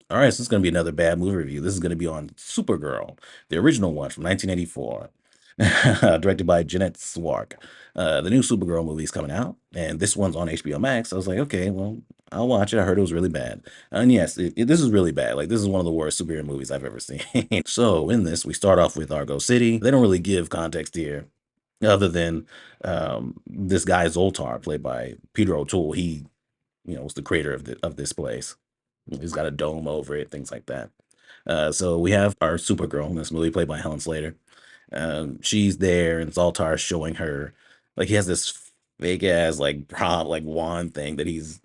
All right, so this is going to be another bad movie review. This is going to be on Supergirl, the original one from 1984, directed by Jeanette Swark. The new Supergirl movie is coming out, and this one's on HBO Max. I was like, okay, well, I'll watch it. I heard it was really bad. And yes, this is really bad. Like, this is one of the worst superhero movies I've ever seen. So, in this, we start off with Argo City. They don't really give context here, other than this guy Zoltar, played by Peter O'Toole. He, was the creator of this place. He's got a dome over it, things like that. So we have our Supergirl in this movie, played by Helen Slater. She's there, and Zoltar's showing her, like, he has this fake ass like prop, like wand thing that he's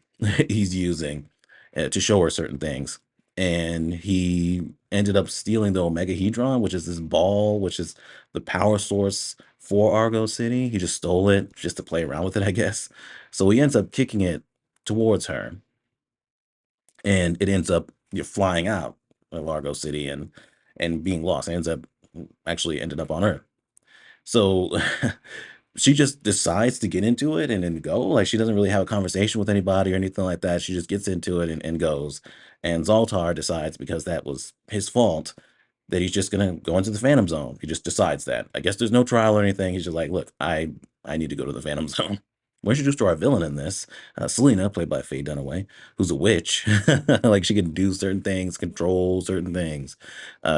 he's using to show her certain things. And he ended up stealing the Omega Hedron, which is this ball, which is the power source for Argo City. He just stole it just to play around with it, I guess. So he ends up kicking it towards her, and it ends up flying out of Largo City and being lost. It ends up actually ended up on Earth. So she just decides to get into it and then go. Like, she doesn't really have a conversation with anybody or anything like that. She just gets into it and goes. And Zoltar decides, because that was his fault, that he's just gonna go into the Phantom Zone. He just decides that. I guess there's no trial or anything. He's just like, look, I need to go to the Phantom Zone. We're introduced to our villain in this, Selena, played by Faye Dunaway, who's a witch. Like, she can do certain things, control certain things.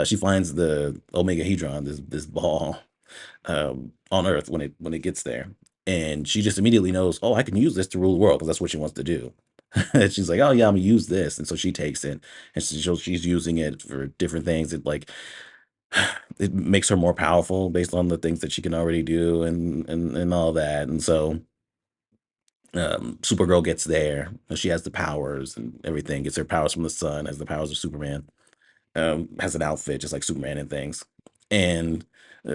She finds the Omega Hedron, this ball, on Earth when it gets there, and she just immediately knows, oh, I can use this to rule the world, because that's what she wants to do. She's like, oh yeah, I'm gonna use this, and so she takes it, and she's using it for different things. It like it makes her more powerful based on the things that she can already do, and all that. And so Supergirl gets there, and she has the powers and everything. Gets her powers from the sun, has the powers of Superman. Has an outfit just like Superman and things. And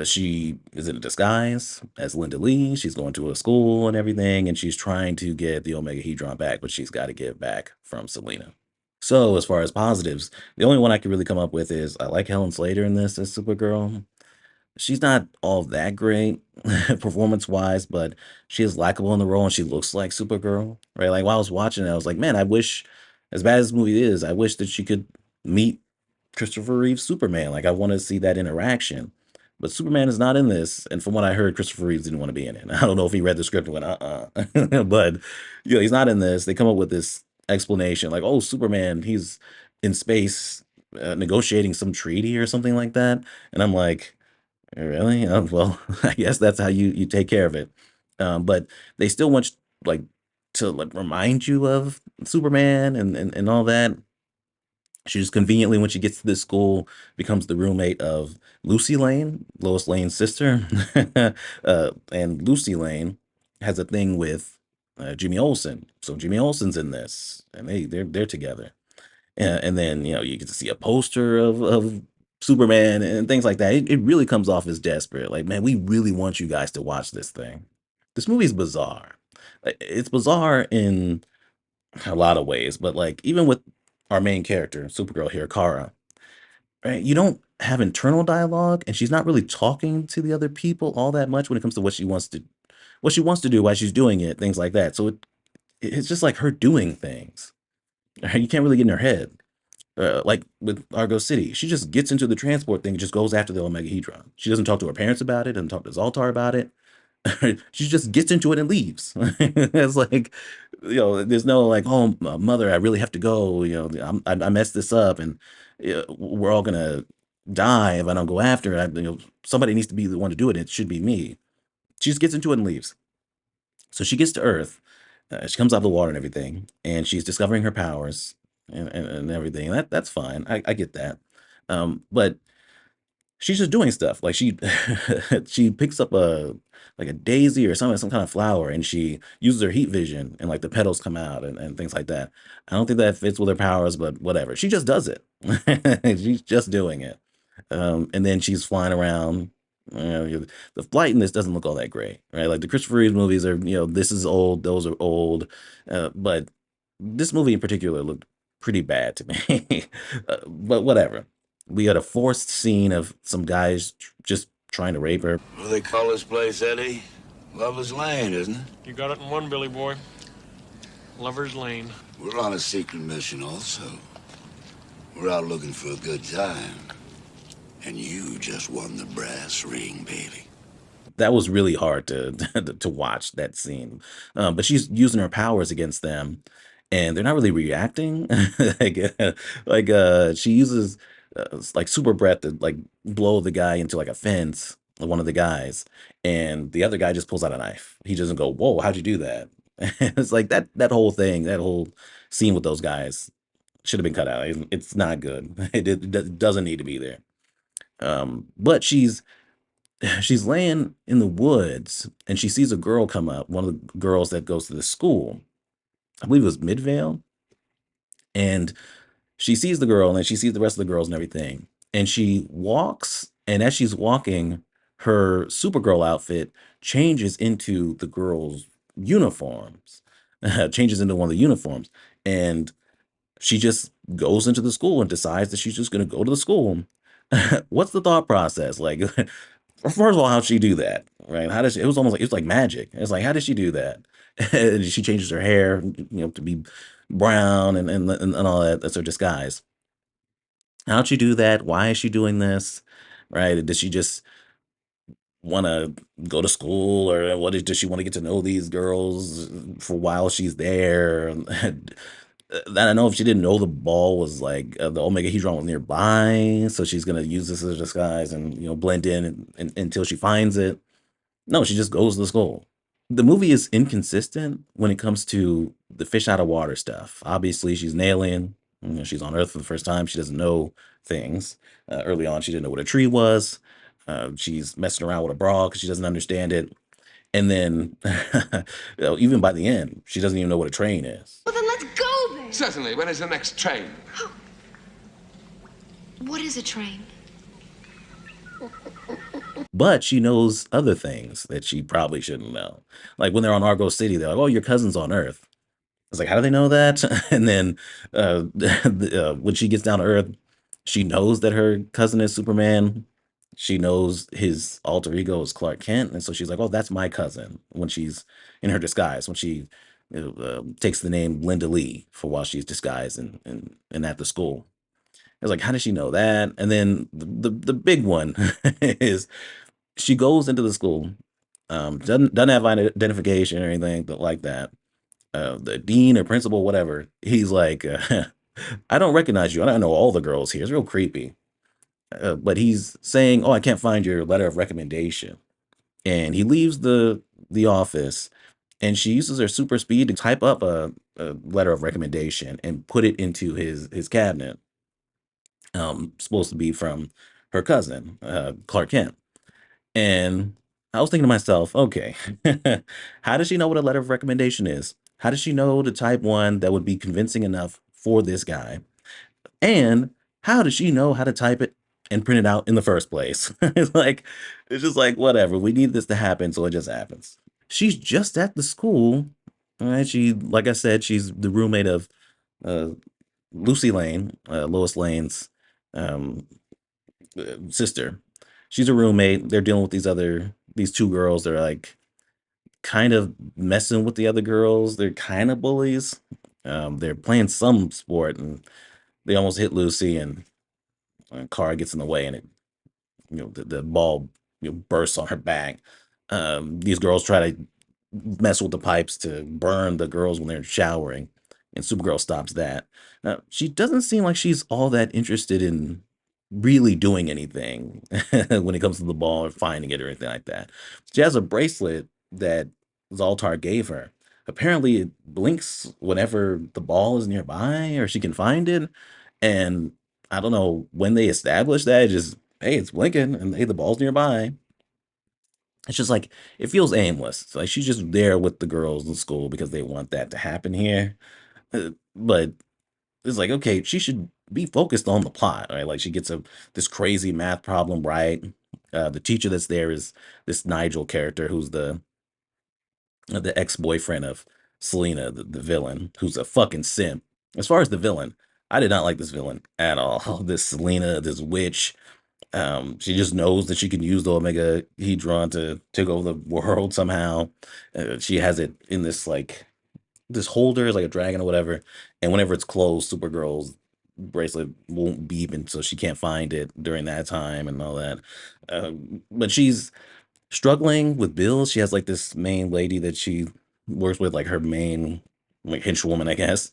she is in a disguise as Linda Lee. She's going to a school and everything, and she's trying to get the Omega Hedron back, but she's got to get it back from Selena. So, as far as positives, the only one I can really come up with is I like Helen Slater in this as Supergirl. She's not all that great performance wise, but she is likable in the role, and she looks like Supergirl, right? Like, while I was watching it, I was like, man, I wish, as bad as this movie is, I wish that she could meet Christopher Reeve's Superman. Like, I want to see that interaction. But Superman is not in this, and from what I heard, Christopher Reeves didn't want to be in it. I don't know if he read the script and went, but he's not in this. They come up with this explanation, like, oh, Superman, he's in space negotiating some treaty or something like that. And I'm like, really? Well, I guess that's how you take care of it. But they still want like to like remind you of Superman and all that. She just conveniently, when she gets to this school, becomes the roommate of Lucy Lane, Lois Lane's sister. And Lucy Lane has a thing with Jimmy Olsen. So Jimmy Olsen's in this, and they're together. And then you get to see a poster of Superman and things like that. It really comes off as desperate. Like, man, we really want you guys to watch this thing. This movie's bizarre. It's bizarre in a lot of ways, but like, even with our main character, Supergirl here, Kara, right? You don't have internal dialogue, and she's not really talking to the other people all that much when it comes to what she wants to do, why she's doing it, things like that. So it's just like her doing things. Right? You can't really get in her head. Like with Argo City, she just gets into the transport thing and just goes after the Omega Hedron. She doesn't talk to her parents about it, doesn't talk to Zoltar about it. She just gets into it and leaves. It's like, there's no like, oh, mother, I really have to go. I messed this up, and we're all gonna die if I don't go after it. Somebody needs to be the one to do it. And it should be me. She just gets into it and leaves. So she gets to Earth. She comes out of the water and everything, and she's discovering her powers and everything. That's fine. I get that. But she's just doing stuff. Like, she picks up a daisy or something, some kind of flower, and she uses her heat vision, and like the petals come out and things like that. I don't think that fits with her powers, but whatever. She just does it. She's just doing it. And then she's flying around. The flight in this doesn't look all that great, right? Like, the Christopher Reeve movies are, this is old, those are old, but this movie in particular looked pretty bad to me. But whatever. We had a forced scene of some guys just trying to rape her. What do they call this place, Eddie? Lover's Lane, isn't it? You got it in one, Billy boy. Lover's Lane. We're on a secret mission also. We're out looking for a good time. And you just won the brass ring, baby. That was really hard to to watch that scene. But she's using her powers against them, and they're not really reacting. like, she uses like super breath to like blow the guy into like a fence. One of the guys, and the other guy just pulls out a knife. He doesn't go, "Whoa, how'd you do that?" It's like that whole thing, that whole scene with those guys should have been cut out. It's not good. It doesn't need to be there. But she's laying in the woods and she sees a girl come up, one of the girls that goes to the school. I believe it was Midvale. And she sees the girl and she sees the rest of the girls and everything. And she walks, and as she's walking, her Supergirl outfit changes into the girls' uniforms, changes into one of the uniforms. And she just goes into the school and decides that she's just going to go to the school. What's the thought process? Like, first of all, how'd she do that? Right? How does she, it was almost like it was like magic. It's like, how did she do that? And she changes her hair, to be brown and all that. That's her disguise. How'd she do that? Why is she doing this? Right? Did she just want to go to school, or does she want to get to know these girls for while she's there? I don't know if she didn't know the ball was like the Omega Hedron was nearby, so she's gonna use this as a disguise and blend in until she finds it. No, she just goes to the school. The movie is inconsistent when it comes to the fish out of water stuff. Obviously, she's an alien. She's on Earth for the first time. She doesn't know things. Early on, she didn't know what a tree was. She's messing around with a bra because she doesn't understand it. And then, even by the end, she doesn't even know what a train is. Well, then let's go then. Certainly. When is the next train? What is a train? But she knows other things that she probably shouldn't know. Like when they're on Argo City, they're like, "Oh, your cousin's on Earth." It's like, how do they know that? And then when she gets down to Earth, she knows that her cousin is Superman. She knows his alter ego is Clark Kent, and so she's like, "Oh, that's my cousin." When she's in her disguise, when she takes the name Linda Lee for while she's disguised and at the school. It's like, how does she know that? And then the big one is she goes into the school, doesn't have identification or anything like that. The dean or principal, whatever, he's like, I don't recognize you. I don't know all the girls here. It's real creepy. But he's saying, "Oh, I can't find your letter of recommendation." And he leaves the office, and she uses her super speed to type up a letter of recommendation and put it into his cabinet. Supposed to be from her cousin, Clark Kent. And I was thinking to myself, okay, how does she know what a letter of recommendation is? How does she know to type one that would be convincing enough for this guy? And how does she know how to type it and print it out in the first place? It's just like, whatever. We need this to happen, so it just happens. She's just at the school. All right. Like I said, she's the roommate of uh, Lucy Lane, Lois Lane's um, sister. She's a roommate. They're dealing with these two girls. They're like kind of messing with the other girls. They're kind of bullies. They're playing some sport and they almost hit Lucy, and a car gets in the way, and the ball bursts on her back. These girls try to mess with the pipes to burn the girls when they're showering, and Supergirl stops that. Now, she doesn't seem like she's all that interested in really doing anything when it comes to the ball or finding it or anything like that. She has a bracelet that Zoltar gave her. Apparently, it blinks whenever the ball is nearby or she can find it. And I don't know when they established that. It just, hey, it's blinking and hey, the ball's nearby. It's just like it feels aimless. It's like she's just there with the girls in school because they want that to happen here. But it's like, okay, she should be focused on the plot, right? Like she gets this crazy math problem right. The teacher that's there is this Nigel character who's the ex-boyfriend of Selena, the villain, who's a fucking simp. As far as the villain, I did not like this villain at all. This Selena, this witch, she just knows that she can use the Omega Hedron to take over the world somehow. She has it in this like this holder, is like a dragon or whatever, and whenever it's closed, Supergirl's bracelet won't beep, and so she can't find it during that time and all that. But she's struggling with bills. She has like this main lady that she works with, like her main like henchwoman, I guess.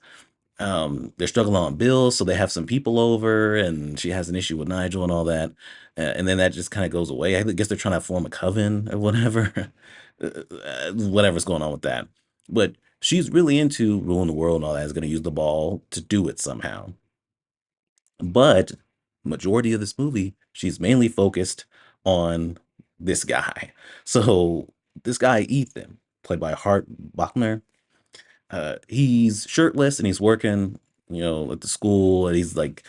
They're struggling on bills, so they have some people over, and she has an issue with Nigel and all that. And then that just kind of goes away. I guess they're trying to form a coven or whatever. Whatever's going on with that. But she's really into ruling the world and all that. Is going to use the ball to do it somehow. But majority of this movie, she's mainly focused on this guy. So this guy, Ethan, played by Hart Bachner, he's shirtless and he's working, at the school, and he's like,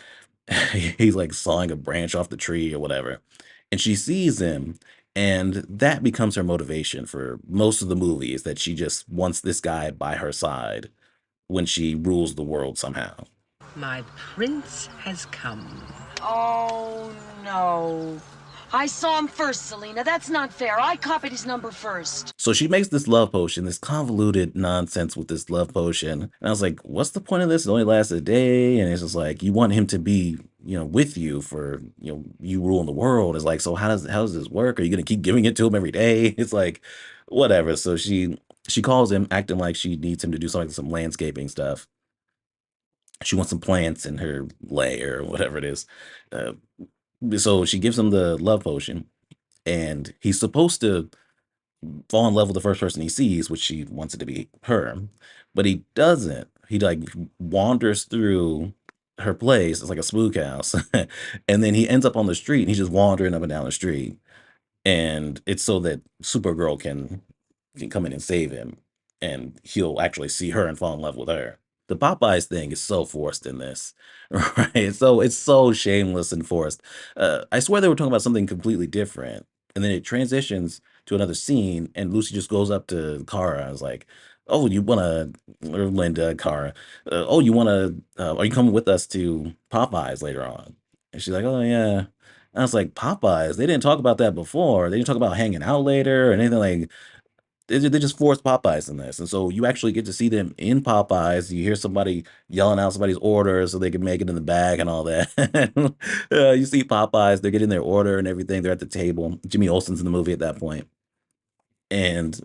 he's like sawing a branch off the tree or whatever. And she sees him, and that becomes her motivation for most of the movie is that she just wants this guy by her side when she rules the world somehow. My prince has come. Oh, no. I saw him first, Selena. That's not fair. I copied his number first. So she makes this love potion, this convoluted nonsense with this love potion. And I was like, what's the point of this? It only lasts a day. And it's just like, you want him to be, with you for, you ruling the world. It's like, so how does this work? Are you going to keep giving it to him every day? It's like, whatever. So she calls him acting like she needs him to do something, some landscaping stuff. She wants some plants in her lair or whatever it is. Uh, so she gives him the love potion, and he's supposed to fall in love with the first person he sees, which she wants it to be her, but he doesn't. He like wanders through her place. It's like a spook house, and then he ends up on the street. And he's just wandering up and down the street, and it's so that Supergirl can come in and save him, and he'll actually see her and fall in love with her. The Popeyes thing is so forced in this, right? So it's so shameless and forced. I swear they were talking about something completely different, and then it transitions to another scene, and Lucy just goes up to Kara and is like, "Oh, you wanna?" Or Linda, Kara. "Oh, you wanna? Are you coming with us to Popeyes later on?" And she's like, "Oh yeah." And I was like, "Popeyes? They didn't talk about that before. They didn't talk about hanging out later or anything like." They just forced Popeyes in this, and so you actually get to see them in Popeyes. You hear somebody yelling out somebody's order so they can make it in the bag and all that. You see Popeyes, they're getting their order and everything. They're at the table. Jimmy Olsen's in the movie at that point. And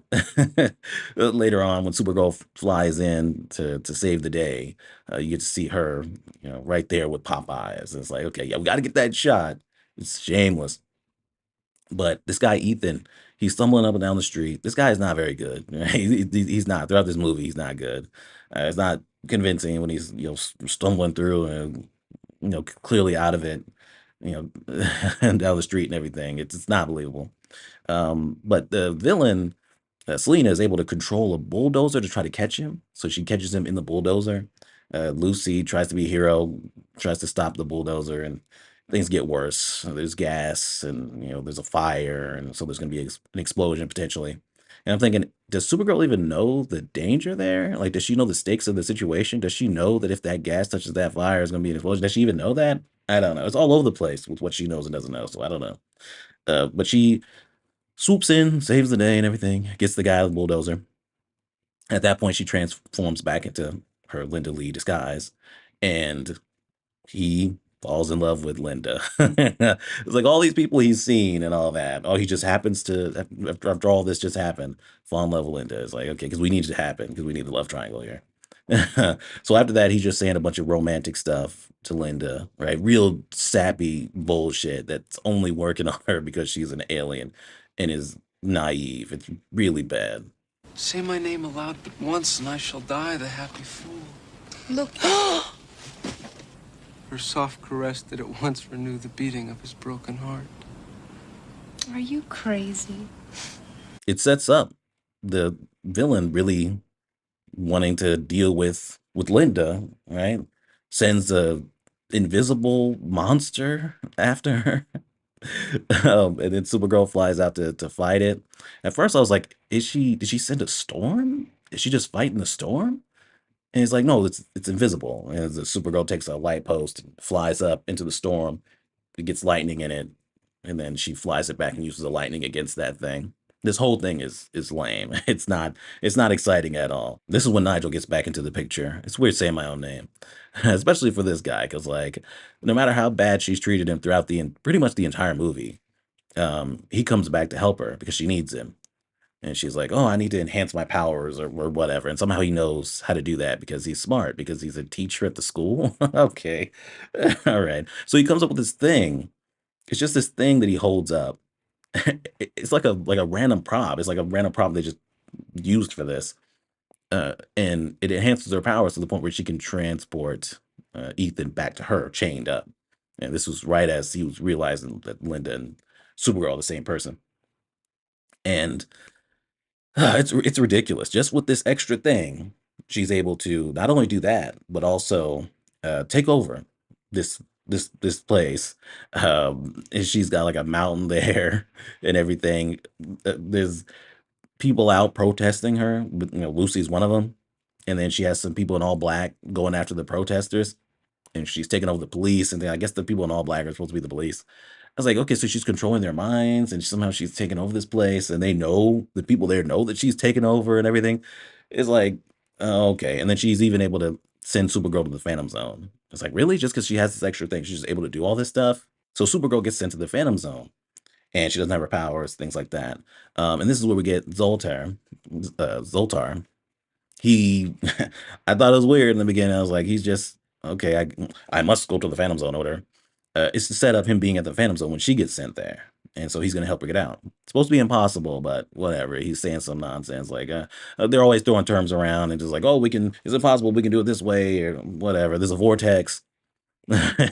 later on, when Supergirl flies in to save the day, you get to see her, right there with Popeyes. It's like, okay, yeah, we got to get that shot. It's shameless. But this guy Ethan, he's stumbling up and down the street. This guy is not very good. Right? He's not throughout this movie. He's not good. It's not convincing when he's stumbling through and clearly out of it, and down the street and everything. It's not believable. But the villain, Selena, is able to control a bulldozer to try to catch him. So she catches him in the bulldozer. Lucy tries to be a hero, tries to stop the bulldozer, and things get worse. There's gas, and there's a fire, and so there's going to be an explosion potentially. And I'm thinking, does Supergirl even know the danger there? Like, does she know the stakes of the situation? Does she know that if that gas touches that fire, it's going to be an explosion? Does she even know that? I don't know. It's all over the place with what she knows and doesn't know. So I don't know. But she swoops in, saves the day and everything, gets the guy with the bulldozer. At that point, she transforms back into her Linda Lee disguise, and he falls in love with Linda. It's like all these people he's seen and all that. Oh, he just happens to, after all this just happened, fall in love with Linda. It's like, okay, because we need it to happen, because we need the love triangle here. So after that, he's just saying a bunch of romantic stuff to Linda, right? Real sappy bullshit that's only working on her because she's an alien and is naive. It's really bad. Say my name aloud but once, and I shall die the happy fool. Look. Her soft caress did at once renew the beating of his broken heart. Are you crazy? It sets up the villain really wanting to deal with Linda, right? Sends a invisible monster after her. And then Supergirl flies out to fight it. At first I was like, did she send a storm? Is she just fighting the storm? And it's like, no, it's invisible. And the Supergirl takes a light post and flies up into the storm. It gets lightning in it, and then she flies it back and uses the lightning against that thing. This whole thing is lame. It's not exciting at all. This is when Nigel gets back into the picture. It's weird saying my own name, especially for this guy, because like no matter how bad she's treated him throughout pretty much the entire movie, he comes back to help her because she needs him. And she's like, "Oh, I need to enhance my powers or whatever." And somehow he knows how to do that because he's smart, because he's a teacher at the school. Okay. All right. So he comes up with this thing. It's just this thing that he holds up. It's like a random prop. It's like a random prop they just used for this. And it enhances her powers to the point where she can transport Ethan back to her chained up. And this was right as he was realizing that Linda and Supergirl are the same person. And it's ridiculous. Just with this extra thing, she's able to not only do that, but also take over this place. And she's got like a mountain there and everything. There's people out protesting her. But, Lucy's one of them, and then she has some people in all black going after the protesters, and she's taking over the police. And then I guess the people in all black are supposed to be the police. I was like, okay, so she's controlling their minds, and somehow she's taking over this place, and the people there know that she's taken over and everything. It's like, oh, okay. And then she's even able to send Supergirl to the Phantom Zone. It's like, really? Just because she has this extra thing, she's just able to do all this stuff? So Supergirl gets sent to the Phantom Zone, and she doesn't have her powers, things like that. And this is where we get Zoltar. He, I thought it was weird in the beginning. I was like, he's just okay. I must go to the Phantom Zone order. It's to set up him being at the Phantom Zone when she gets sent there, and so he's gonna help her get out. It's supposed to be impossible, but whatever. He's saying some nonsense like they're always throwing terms around and just like, oh, we can. Is it possible we can do it this way or whatever? There's a vortex,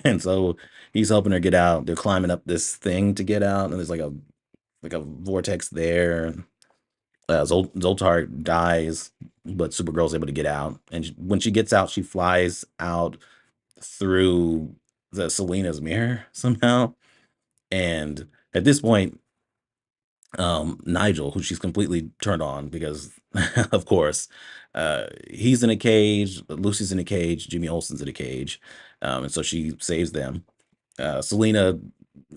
and so he's helping her get out. They're climbing up this thing to get out, and there's like a vortex there. Zoltar dies, but Supergirl's able to get out. And when she gets out, she flies out through the Selena's mirror somehow. And at this point, Nigel, who she's completely turned on because, of course, he's in a cage, Lucy's in a cage, Jimmy Olsen's in a cage, and so she saves them. Selena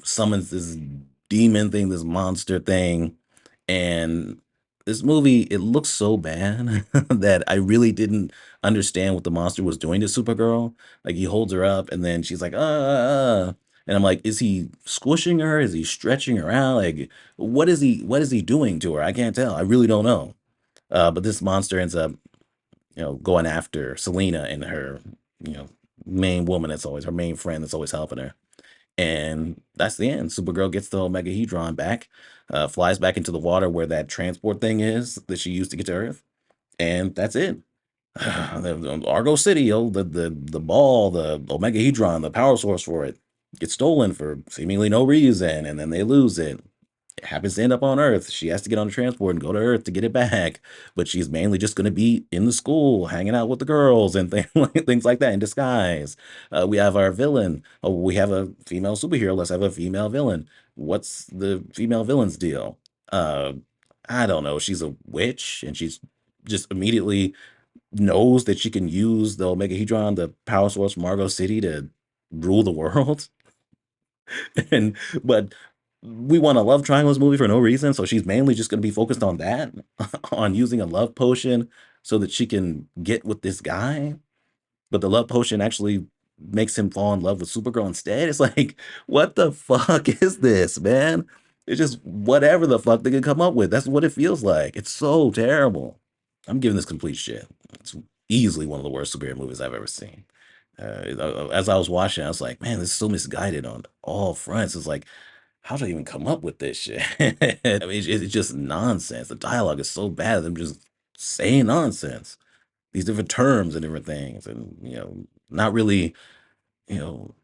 summons this demon thing, this monster thing, and this movie, it looks so bad that I really didn't understand what the monster was doing to Supergirl. Like he holds her up, and then she's like, and I'm like, is he squishing her? Is he stretching her out? Like, what is he doing to her? I can't tell. I really don't know. But this monster ends up, going after Selena and her, you know, main woman that's always her main friend that's always helping her. And that's the end. Supergirl gets the Omega Hedron back, flies back into the water where that transport thing is that she used to get to Earth, and that's it. Argo City, the ball, the Omega Hedron, the power source for it, gets stolen for seemingly no reason, and then they lose it. It happens to end up on Earth. She has to get on a transport and go to Earth to get it back, but she's mainly just going to be in the school, hanging out with the girls and things like that in disguise. We have our villain. Oh, we have a female superhero. Let's have a female villain. What's the female villain's deal? Uh, I don't know. She's a witch, and she's just immediately knows that she can use the Omega Hedron, the power source from Argo City, to rule the world. And but we want a love triangles movie for no reason, so she's mainly just going to be focused on that, on using a love potion so that she can get with this guy. But the love potion actually makes him fall in love with Supergirl instead. It's like, what the fuck is this, man? It's just whatever the fuck they can come up with. That's what it feels like. It's so terrible. I'm giving this complete shit. It's easily one of the worst superhero movies I've ever seen. As I was watching, I was like, man, this is so misguided on all fronts. It's like, how do I even come up with this shit? I mean, it's just nonsense. The dialogue is so bad. Them just saying nonsense. These different terms and different things, and not really, you know,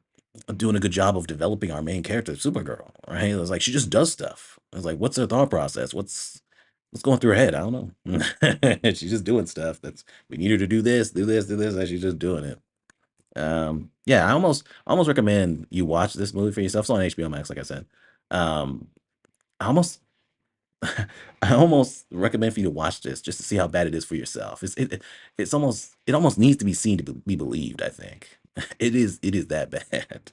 doing a good job of developing our main character, Supergirl. Right? It was like she just does stuff. I was like, what's her thought process? What's going through her head? I don't know. She's just doing stuff. That's we need her to do this, do this, do this, and she's just doing it. Yeah, I almost recommend you watch this movie for yourself. It's on HBO Max, like I said. Um, I almost I almost recommend for you to watch this just to see how bad it is for yourself. It's almost it almost needs to be seen to be believed, I think. It is that bad.